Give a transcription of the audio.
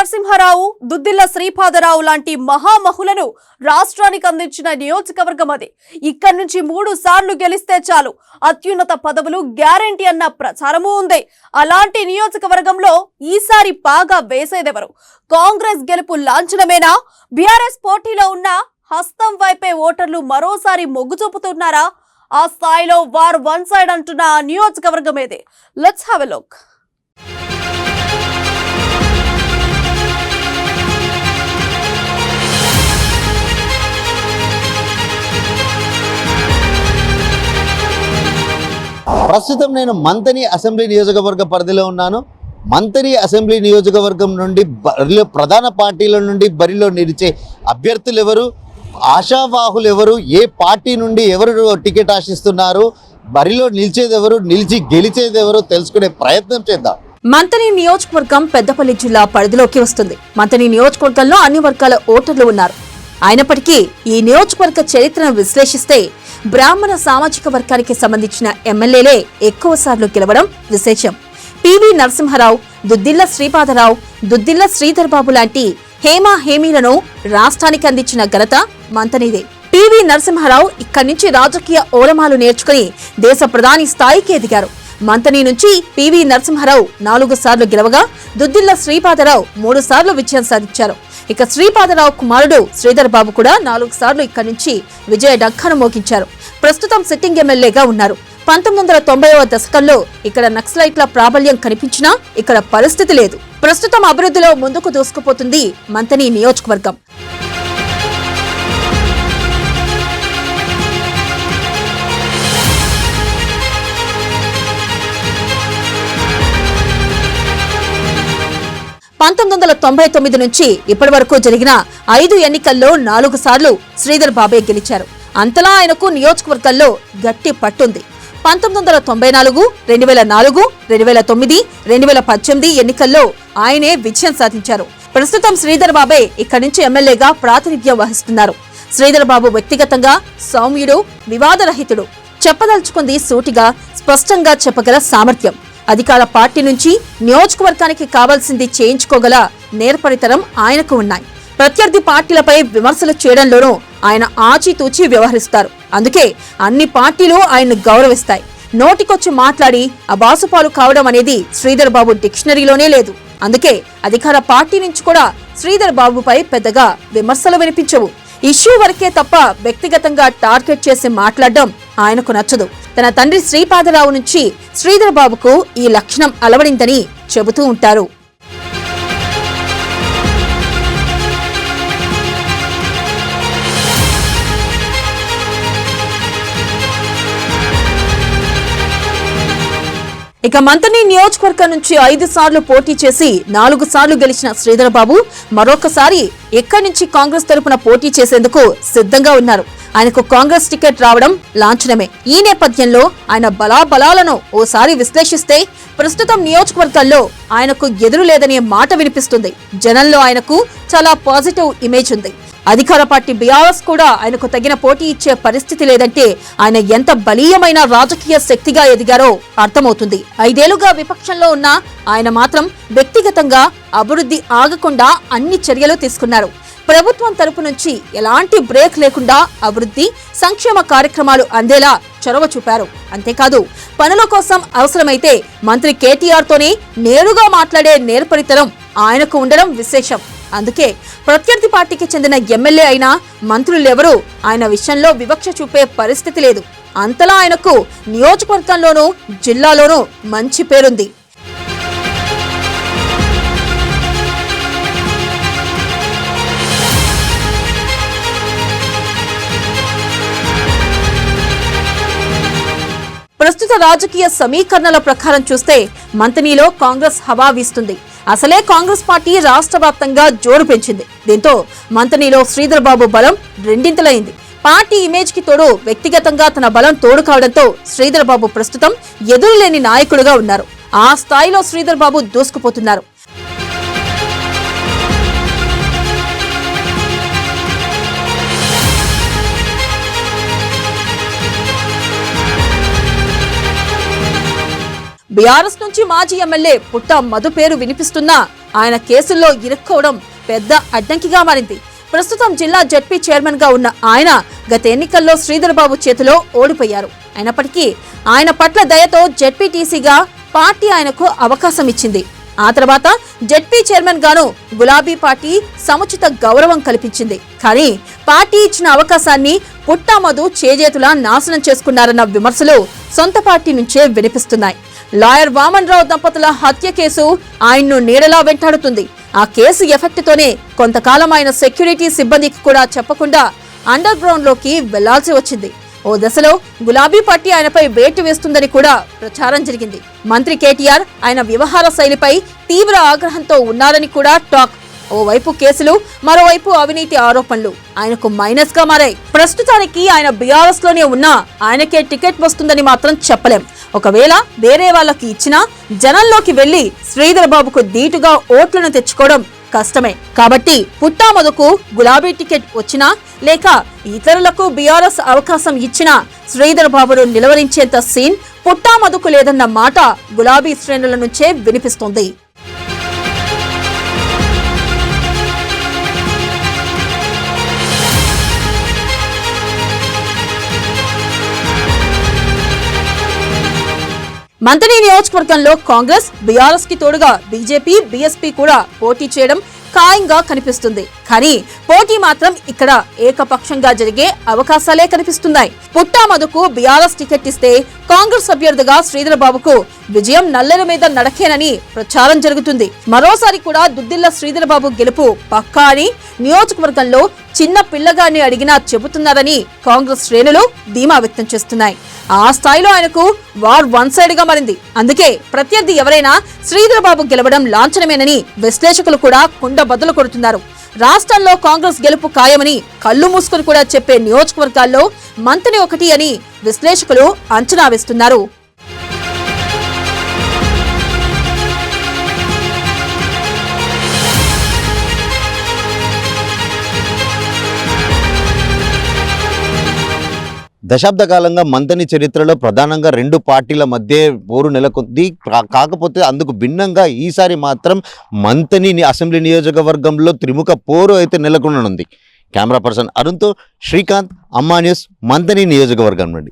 నరసింహారావు, దుద్దిల్ల శ్రీపాదరావు లాంటి మహామహులను రాష్ట్రానికి అందించిన నియోజకవర్గం అది. ఇక్కడి నుంచి 3 సార్లు గెలిస్తే చాలు అత్యున్నత పదవులు గ్యారెంటీ అన్న ప్రచారమూ ఉంది. అలాంటి నియోజకవర్గంలో ఈసారి పాగా వేసేదెవరు? కాంగ్రెస్ గెలుపు లాంఛనమేనా? బీఆర్ఎస్ పోటీలో ఉన్న హస్తం వైపే ఓటర్లు మరోసారి మొగ్గు చూపుతున్నారా? ఆ స్థాయిలో వార్ వన్ సైడ్ అంటున్న ఆ నియోజకవర్గం ఏది? Let's have a look. ప్రస్తుతం నేను మంతని అసెంబ్లీ నియోజకవర్గ పరిధిలో ఉన్నాను. మంతని అసెంబ్లీ నియోజకవర్గం నుండి ప్రధాన పార్టీల నుండి బరిలో నిలిచే అభ్యర్థులు ఎవరు, ఆశావాహులు ఎవరు, ఏ పార్టీ నుండి ఎవరు టికెట్ ఆశిస్తున్నారు, బరిలో నిలిచేది ఎవరు, నిలిచి గెలిచేది ఎవరు తెలుసుకునే ప్రయత్నం చేద్దాం. మంతని నియోజకవర్గం పెద్దపల్లి జిల్లా పరిధిలోకి వస్తుంది. మంతని నియోజకవర్గంలో అన్ని వర్గాల ఓటర్లు ఉన్నారు. అయినప్పటికీ ఈ నియోజకవర్గ చరిత్రను విశ్లేషిస్తే బ్రాహ్మణ సామాజిక వర్గానికి సంబంధించిన ఎమ్మెల్యేలే ఎక్కువ సార్లు గెలవడం విశేషం. పివి నరసింహారావు, దుద్దిల్ల శ్రీపాదరావు, దుద్దిల్ల శ్రీధర్ బాబు లాంటి హేమీలను రాష్ట్రానికి అందించిన ఘనత మంతనిదే. పివి నరసింహారావు ఇక్కడి నుంచి రాజకీయ ఓలమాలు నేర్చుకుని దేశ ప్రధాని స్థాయికి ఎదిగారు. మంతని నుంచి పివి నరసింహారావు 4 సార్లు గెలవగా దుద్దిల్ల శ్రీపాదరావు 3 సార్లు విజయం సాధించారు. ఇక శ్రీపాదరావు కుమారుడు శ్రీధర్ బాబు కూడా 4 సార్లు ఇక్కడి నుంచి విజయ ఢంకాను మోగించారు. ప్రస్తుతం సిట్టింగ్ ఎమ్మెల్యేగా ఉన్నారు. 1990వ దశకంలో ఇక్కడ నక్సలైట్ల ప్రాబల్యం కనిపించినా ఇక్కడ పరిస్థితి లేదు. ప్రస్తుతం అభివృద్ధిలో ముందుకు దూసుకుపోతుంది మంతని నియోజకవర్గం. నుంచి ఇప్పటి వరకు జరిగిన 5 ఎన్నికల్లో 4 సార్లు శ్రీధర్ బాబే గెలిచారు. అంతలా ఆయనకు నియోజకవర్గంలో గట్టి పట్టుంది. 1994, 2004, 2009, 2018 ఎన్నికల్లో ఆయనే విజయం సాధించారు. ప్రస్తుతం శ్రీధర్ బాబే ఇక్కడి నుంచి ఎమ్మెల్యేగా ప్రాతినిధ్యం వహిస్తున్నారు. శ్రీధర్ బాబు వ్యక్తిగతంగా సౌమ్యుడు, వివాదరహితుడు. చెప్పదలుచుకుంది సూటిగా, స్పష్టంగా చెప్పగల సామర్థ్యం. అధికార పార్టీ నుంచి నియోజకవర్గానికి కావాల్సింది చేయించుకోగల నేర్పరితరం ఆయనకు ఉన్నాయి. ప్రత్యర్థి పార్టీలపై విమర్శలు చేయడంలోనూ ఆయన ఆచితూచి వ్యవహరిస్తారు. అందుకే అన్ని పార్టీలు ఆయన్ను గౌరవిస్తాయి. నోటికొచ్చి మాట్లాడి అబాసుపాలు కావడం అనేది శ్రీధర్ బాబు డిక్షనరీలోనే లేదు. అందుకే అధికార పార్టీ నుంచి కూడా శ్రీధర్ బాబుపై పెద్దగా విమర్శలు వినిపించవు. ఇష్యూ వరకే తప్ప వ్యక్తిగతంగా టార్గెట్ చేసి మాట్లాడడం ఆయనకు నచ్చదు. తన తండ్రి శ్రీపాదరావు నుంచి శ్రీధర్ బాబుకు ఈ లక్షణం అలవడిందని చెబుతూ ఉంటారు. ఇక మంతని నియోజకవర్గం నుంచి 5 సార్లు పోటీ చేసి 4 సార్లు గెలిచిన శ్రీధర్ బాబు మరొకసారి ఎక్కడి నుంచి కాంగ్రెస్ తరపున పోటీ చేసేందుకు సిద్ధంగా ఉన్నారు. ఆయనకు కాంగ్రెస్ టికెట్ రావడం లాంఛనమే. ఈ నేపథ్యంలో ఆయన బలాబలాలను ఓసారి విశ్లేషిస్తే ప్రస్తుతం నియోజకవర్గాల్లో ఆయనకు ఎదురు లేదనే మాట వినిపిస్తుంది. జనంలో ఆయనకు చాలా పాజిటివ్ ఇమేజ్ ఉంది. అధికార పార్టీ బీఆర్ఎస్ కూడా ఆయనకు తగిన పోటీ ఇచ్చే పరిస్థితి లేదంటే ఆయన ఎంత బలీయమైన రాజకీయ శక్తిగా ఎదిగారో అర్థమవుతుంది. 5 ఏళ్లుగా విపక్షంలో ఉన్న ఆయన మాత్రం వ్యక్తిగతంగా అభివృద్ధి ఆగకుండా అన్ని చర్యలు తీసుకున్నారు. ప్రభుత్వం తరపు నుంచి ఎలాంటి బ్రేక్ లేకుండా అభివృద్ధి, సంక్షేమ కార్యక్రమాలు అందేలా చొరవ చూపారు. అంతేకాదు పనుల కోసం అవసరమైతే మంత్రి కేటీఆర్ తోనే నేరుగా మాట్లాడే నేర్పరితరం ఆయనకు ఉండడం విశేషం. అందుకే ప్రత్యర్థి పార్టీకి చెందిన ఎమ్మెల్యే అయినా మంత్రులెవరూ ఆయన విషయంలో వివక్ష చూపే పరిస్థితి లేదు. అంతలా ఆయనకు నియోజకవర్గంలోనూ జిల్లాలోనూ మంచి పేరుంది. ప్రస్తుత రాజకీయ సమీకరణల ప్రకారం చూస్తే మంతనిలో కాంగ్రెస్ హవా వీస్తుంది. అసలే కాంగ్రెస్ పార్టీ రాష్ట్ర వ్యాప్తంగా జోరు పెంచింది. దీంతో మంతనిలో శ్రీధర్ బాబు బలం రెండింతలైంది. పార్టీ ఇమేజ్ కి తోడు వ్యక్తిగతంగా తన బలం తోడు కావడంతో శ్రీధర్ బాబు ప్రస్తుతం ఎదురులేని నాయకుడుగా ఉన్నారు. ఆ స్థాయిలో శ్రీధర్ బాబు దూసుకుపోతున్నారు. బీఆర్ఎస్ నుంచి మాజీ ఎమ్మెల్యే పుట్ట మధు పేరు వినిపిస్తున్నా ఆయన కేసుల్లో ఇరుక్కోవడం పెద్ద అడ్డంకిగా మారింది. ప్రస్తుతం జిల్లా జడ్పీ చైర్మన్ గా ఉన్న ఆయన గత ఎన్నికల్లో శ్రీధర్ బాబు చేతిలో ఓడిపోయారు. అయినప్పటికీ ఆయన పట్ల దయతో జడ్పీటీసీగా పార్టీ ఆయనకు అవకాశం ఇచ్చింది. ఆ తర్వాత జడ్పీ చైర్మన్ గాను గులాబీ పార్టీ సముచిత గౌరవం కల్పించింది. కానీ పార్టీ ఇచ్చిన అవకాశాన్ని పుట్టా మధు చేజేతులా నాశనం చేసుకున్నారన్న విమర్శలు సొంత పార్టీ నుంచే వినిపిస్తున్నాయి. లాయర్ వామన్ రావు దంపతుల హత్య కేసు ఆయన్ను నీడలా వెంటాడుతుంది. ఆ కేసు ఎఫెక్ట్ తోనే కొంతకాలం ఆయన సెక్యూరిటీ సిబ్బందికి కూడా చెప్పకుండా అండర్ గ్రౌండ్ లోకి వెళ్లాల్సి వచ్చింది. ఓ దశలో గులాబీ పార్టీ ఆయనపై వేటు వేస్తుందని కూడా ప్రచారం జరిగింది. మంత్రి కేటీఆర్ ఆయన వ్యవహార శైలిపై తీవ్ర ఆగ్రహంతో ఉన్నారని కూడా టాక్. ఓవైపు కేసులు, మరోవైపు అవినీతి ఆరోపణలు ఆయనకు మైనస్ గా మారాయి. ప్రస్తుతానికి ఆయన బీఆర్ఎస్ లోనే ఉన్నా ఆయనకే టికెట్ వస్తుందని మాత్రం చెప్పలేం. ఒకవేళ వేరే వాళ్ళకి ఇచ్చినా జనంలోకి వెళ్లి శ్రీధర్ బాబుకు ధీటుగా ఓట్లను తెచ్చుకోవడం కష్టమే. కాబట్టి పుట్టా మధుకు గులాబీ టికెట్ వచ్చినా లేక ఇతరులకు బీఆర్ఎస్ అవకాశం ఇచ్చినా శ్రీధర్ బాబును నిలవరించేంత సీన్ పుట్టా మధుకు లేదన్న మాట గులాబీ శ్రేణుల నుంచే వినిపిస్తోంది. మంథని నియోజకవర్గంలో కాంగ్రెస్, బీఆర్ఎస్ కి తోడుగా బీజేపీ, బీఎస్పీ కూడా పోటీ చేయడం ఖాయంగా కనిపిస్తుంది. కానీ పోటీ మాత్రం ఇక్కడ ఏకపక్షంగా జరిగే అవకాశాలే కనిపిస్తున్నాయి. పుట్టా మధుకు బీఆర్ఎస్ టికెట్ ఇస్తే కాంగ్రెస్ అభ్యర్థిగా శ్రీధర్ బాబుకు విజయం నల్లెల మీద నడకేనని ప్రచారం జరుగుతుంది. మరోసారి కూడా దుద్దిల్ల శ్రీధర్ బాబు గెలుపు పక్కా అని నియోజకవర్గంలో చిన్న పిల్లగాన్ని అడిగినా చెబుతున్నారని కాంగ్రెస్ శ్రేణులు ధీమా వ్యక్తం చేస్తున్నాయి. ఆ స్థాయిలో ఆయనకు వార్ వన్ సైడ్ గా మారింది. అందుకే ప్రత్యర్థి ఎవరైనా శ్రీధర్ బాబు గెలవడం లాంఛనమేనని విశ్లేషకులు కూడా కుండ బద్దలు కొడుతున్నారు. రాష్ట్రంలో కాంగ్రెస్ గెలుపు ఖాయమని కళ్ళు మూసుకుని కూడా చెప్పే నియోజకవర్గాల్లో మంథని ఒకటి అని విశ్లేషకులు అంచనా వేస్తున్నారు. దశాబ్ద కాలంగా మంథని చరిత్రలో ప్రధానంగా రెండు పార్టీల మధ్య పోరు నెలకొంది. కాకపోతే అందుకు భిన్నంగా ఈసారి మాత్రం మంథని అసెంబ్లీ నియోజకవర్గంలో త్రిముఖ పోరు అయితే నెలకొననుంది. కెమెరా పర్సన్ అరుణ్తో శ్రీకాంత్, అమ్మా న్యూస్, మంథని నియోజకవర్గం నుండి.